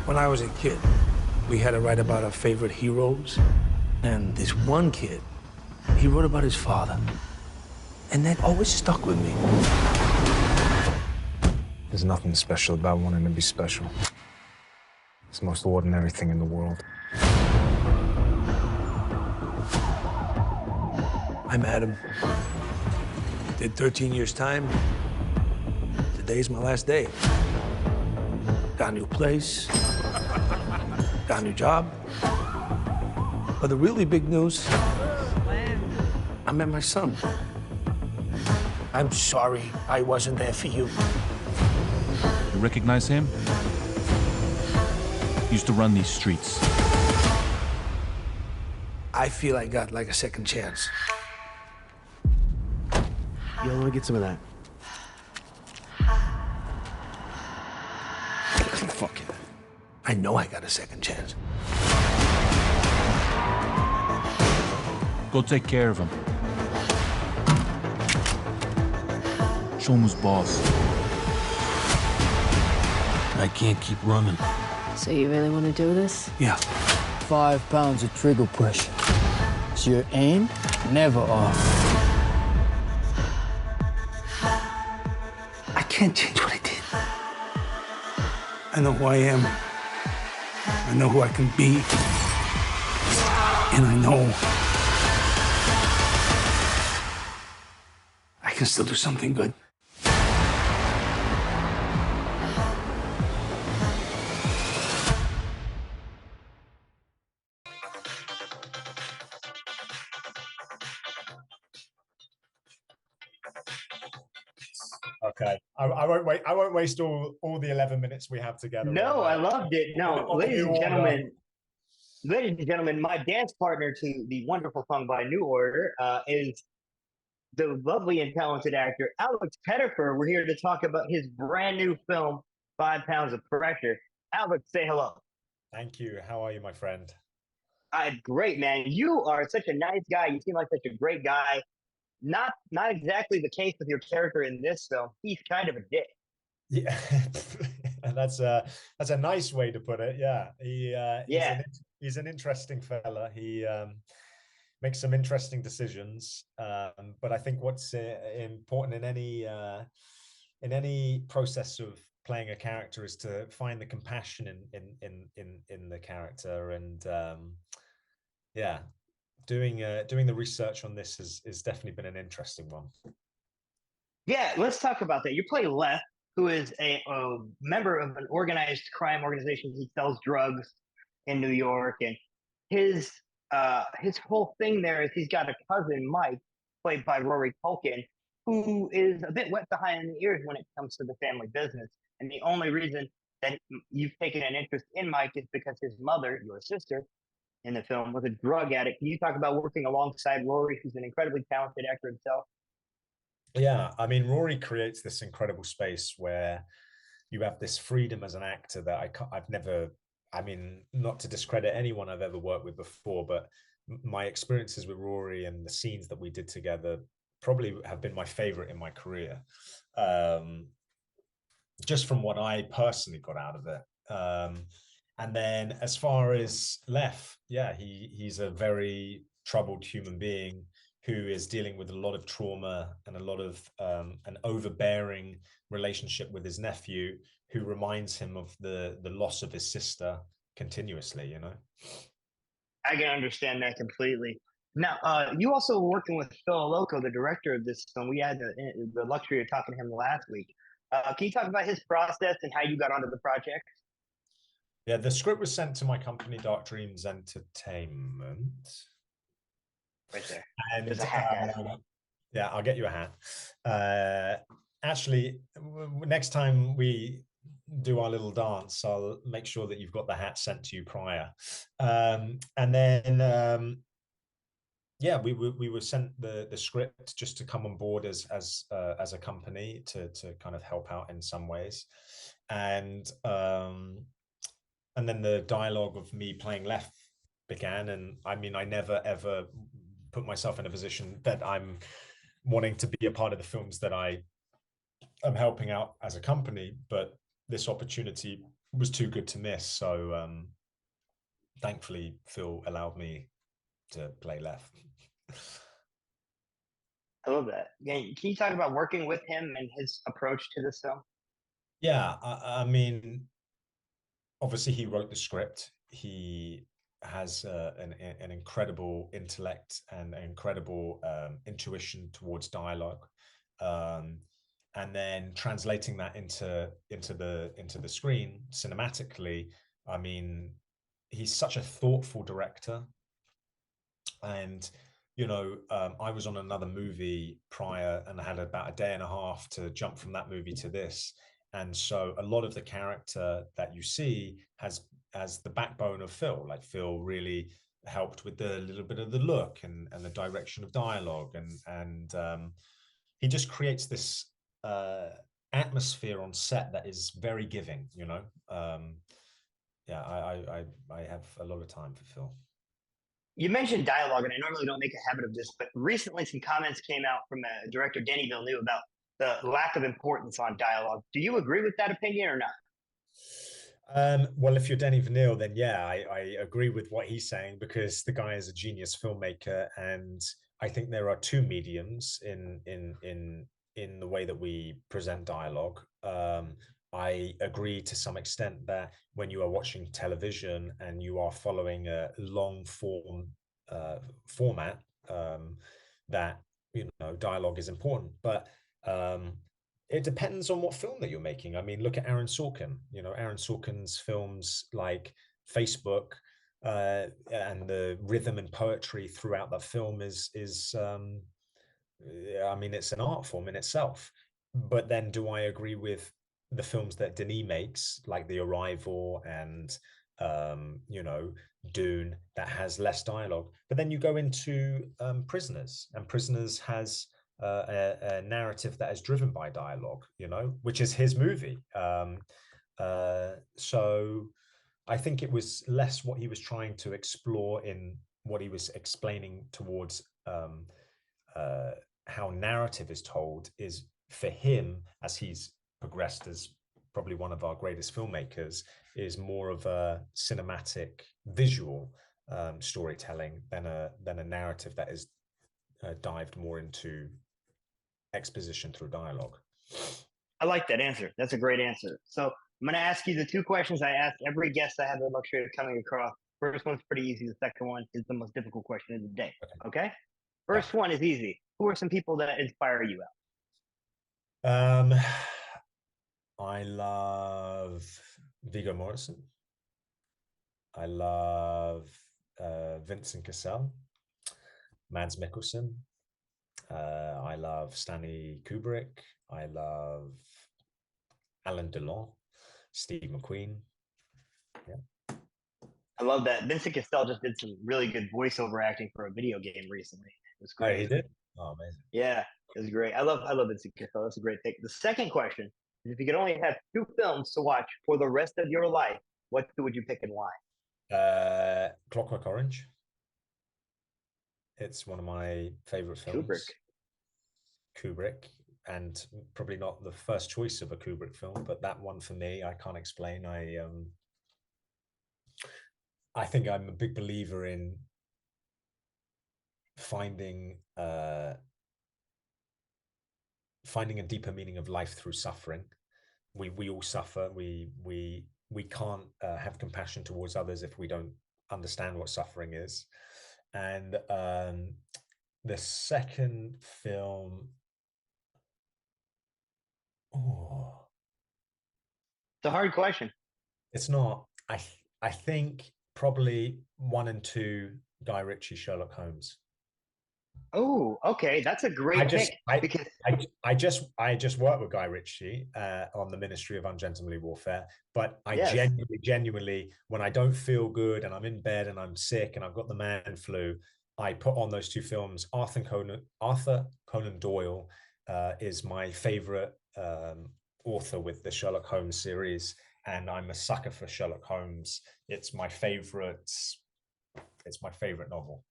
When I was a kid, we had to write about our favorite heroes. And this one kid, he wrote about his father. And that always stuck with me. There's nothing special about wanting to be special. It's the most ordinary thing in the world. I met him. Did 13 years time. Today's my last day. Got a new place. Got a new job. But the really big news, I met my son. I'm sorry I wasn't there for you. You recognize him? He used to run these streets. I feel I got like a second chance. Yo, let me get some of that. Fuck it. I know I got a second chance. Go take care of him. Show him who's boss. I can't keep running. So you really want to do this? Yeah. 5 pounds of trigger pressure. So your aim, never off. I can't change what I did. I know who I am. I know who I can be. And I know I can still do something good. Okay, I won't wait. I won't waste all the 11 minutes we have together. No, I loved it. No, ladies and gentlemen, my dance partner to the wonderful song by New Order is the lovely and talented actor Alex Pettyfer. We're here to talk about his brand new film, 5 Pounds of Pressure. Alex, say hello. Thank you. How are you, my friend? Great, man. You are such a nice guy. You seem like such a great guy. Not exactly the case with your character in this film. He's kind of a dick. Yeah, and that's a nice way to put it. Yeah, he's an interesting fella. He makes some interesting decisions. But I think what's important in any process of playing a character is to find the compassion in the character. And yeah, doing the research on this has definitely been an interesting one. Yeah, let's talk about that. You play Left, who is a member of an organized crime organization. He sells drugs in New York, and his whole thing there is he's got a cousin, Mike, played by Rory Culkin, who is a bit wet behind the ears when it comes to the family business. And the only reason that you've taken an interest in Mike is because his mother, your sister, in the film was a drug addict. Can you talk about working alongside Rory, who's an incredibly talented actor himself? Yeah, I mean, Rory creates this incredible space where you have this freedom as an actor that I've never, I mean, not to discredit anyone I've ever worked with before, but my experiences with Rory and the scenes that we did together probably have been my favorite in my career. Just from what I personally got out of it. And then as far as Lef, yeah, he's a very troubled human being who is dealing with a lot of trauma and a lot of an overbearing relationship with his nephew, who reminds him of the loss of his sister continuously, you know? I can understand that completely. Now, you also were working with Phil Loco, the director of this film. We had the luxury of talking to him last week. Can you talk about his process and how you got onto the project? Yeah, the script was sent to my company, Dark Dreams Entertainment. Right there. And there's a hat. Yeah, I'll get you a hat. Actually, next time we do our little dance, I'll make sure that you've got the hat sent to you prior. And then yeah, we were sent the script just to come on board as a company to kind of help out in some ways. And then the dialogue of me playing Left began. And I mean, I never ever put myself in a position that I'm wanting to be a part of the films that I am helping out as a company, but this opportunity was too good to miss. So thankfully, Phil allowed me to play left. I love that. Can you talk about working with him and his approach to this film? Yeah, I mean, obviously he wrote the script. He has an incredible intellect and an incredible intuition towards dialogue, and then translating that into the screen cinematically. I mean, he's such a thoughtful director, and I was on another movie prior and I had about a day and a half to jump from that movie to this. And so a lot of the character that you see has as the backbone of Phil. Like Phil really helped with the little bit of the look and the direction of dialogue, and he just creates this atmosphere on set that is very giving. Yeah, I have a lot of time for Phil. You mentioned dialogue, and I normally don't make a habit of this, but recently some comments came out from director Denis Villeneuve about the lack of importance on dialogue. Do you agree with that opinion or not? Well, if you're Denis Villeneuve, then yeah, I agree with what he's saying, because the guy is a genius filmmaker, and I think there are two mediums in the way that we present dialogue. I agree to some extent that when you are watching television and you are following a long form format, that dialogue is important, but it depends on what film that you're making. I mean, look at Aaron Sorkin. Aaron Sorkin's films like Facebook, and the rhythm and poetry throughout that film is I mean, it's an art form in itself. But then do I agree with the films that Denis makes, like The Arrival and Dune, that has less dialogue? But then you go into Prisoners, and Prisoners has a narrative that is driven by dialogue, which is his movie. So I think it was less what he was trying to explore in what he was explaining towards how narrative is told is, for him, as he's progressed as probably one of our greatest filmmakers, is more of a cinematic visual storytelling than a narrative that is dived more into exposition through dialogue. I like that answer. That's a great answer. So I'm going to ask you the two questions I ask every guest I have the luxury of coming across. First one's pretty easy. The second one is the most difficult question of the day. Okay? First one is easy. Who are some people that inspire you out? I love Viggo Mortensen. I love Vincent Cassel, Mads Mikkelsen. I love Stanley Kubrick. I love Alain Delon, Steve McQueen. Yeah. I love that. Vincent Cassel just did some really good voiceover acting for a video game recently. It was great. Oh, he did? Oh, amazing. Yeah, it was great. I love Vincent Cassel. That's a great thing. The second question is, if you could only have two films to watch for the rest of your life, what two would you pick and why? Clockwork Orange. It's one of my favorite films. Kubrick, and probably not the first choice of a Kubrick film, but that one for me, I can't explain. I think I'm a big believer in finding a deeper meaning of life through suffering. We all suffer. We can't have compassion towards others if we don't understand what suffering is. And the second film, it's a hard question. It's not. I think probably 1 and 2 Guy Ritchie Sherlock Holmes. Oh, okay, that's a great pick. I just worked with Guy Ritchie on the Ministry of Ungentlemanly Warfare, but I genuinely, when I don't feel good and I'm in bed and I'm sick and I've got the man flu, I put on those two films. Arthur Conan Doyle is my favorite author with the Sherlock Holmes series, and I'm a sucker for Sherlock Holmes. It's my favorite novel.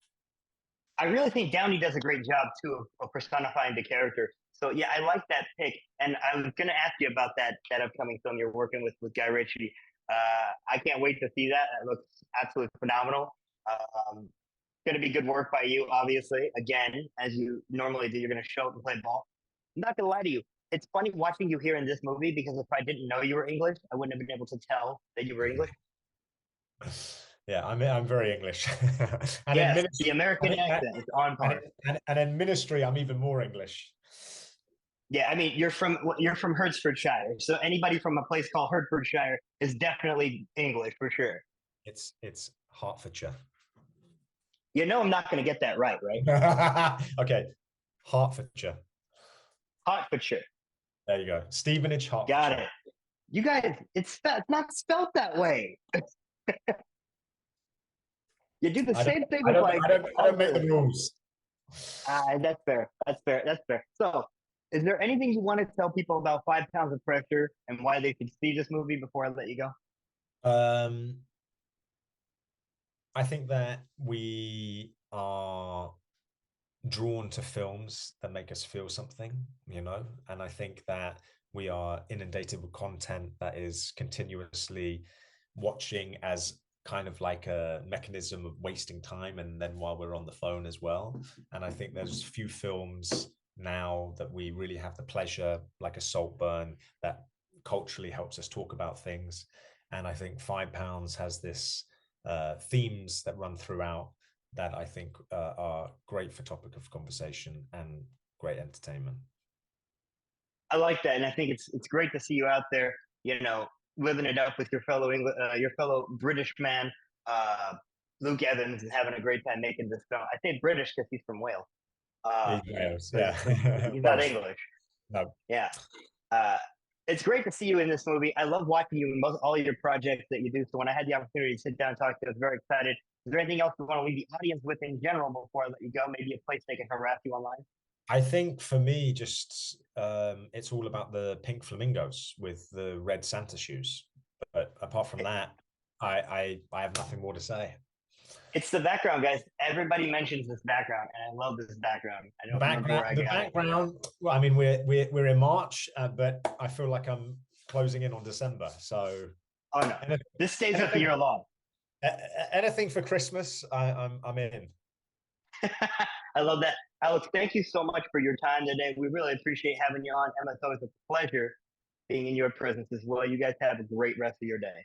I really think Downey does a great job too of personifying the character. So yeah, I like that pick, and I was going to ask you about that upcoming film you're working with Guy Ritchie. I can't wait to see that. That looks absolutely phenomenal. Going to be good work by you, obviously. Again, as you normally do, you're going to show up and play ball. I'm not going to lie to you. It's funny watching you here in this movie because if I didn't know you were English, I wouldn't have been able to tell that you were English. Yeah, I'm very English. And in Yes, ministry, the American accent is on par. and in ministry, I'm even more English. Yeah, I mean you're from Hertfordshire, so anybody from a place called Hertfordshire is definitely English for sure. It's Hertfordshire. You know I'm not going to get that right? Okay, Hertfordshire. Hertfordshire. There you go. Stevenage, Hertfordshire. Got it. You guys, it's not spelled that way. You do the same thing with like. I don't make the rules. That's fair. That's fair. That's fair. So, is there anything you want to tell people about 5 Pounds of Pressure and why they should see this movie before I let you go? I think that we are drawn to films that make us feel something, you know, and I think that we are inundated with content that is continuously watching as kind of like a mechanism of wasting time, and then while we're on the phone as well. And I think there's few films now that we really have the pleasure, like a Saltburn, that culturally helps us talk about things. And I think 5 Pounds has this themes that run throughout that I think are great for topic of conversation and great entertainment. I like that, and I think it's great to see you out there, you know, living it up with your fellow British man, Luke Evans, and having a great time making this film. I say British because he's from Wales. Wales, yeah. He's not English. No. Yeah. It's great to see you in this movie. I love watching you in all your projects that you do. So when I had the opportunity to sit down and talk to you, I was very excited. Is there anything else you want to leave the audience with in general before I let you go? Maybe a place they can harass you online? I think for me, just it's all about the pink flamingos with the red Santa shoes. But apart from that, I have nothing more to say. It's the background, guys. Everybody mentions this background, and I love this background. I don't the background. Well, I mean, we're in March, but I feel like I'm closing in on December. So, oh no, this stays up year long. Anything for Christmas, I'm in. I love that, Alex. Thank you so much for your time today. We really appreciate having you on. Emma, it's always a pleasure being in your presence as well. You guys have a great rest of your day.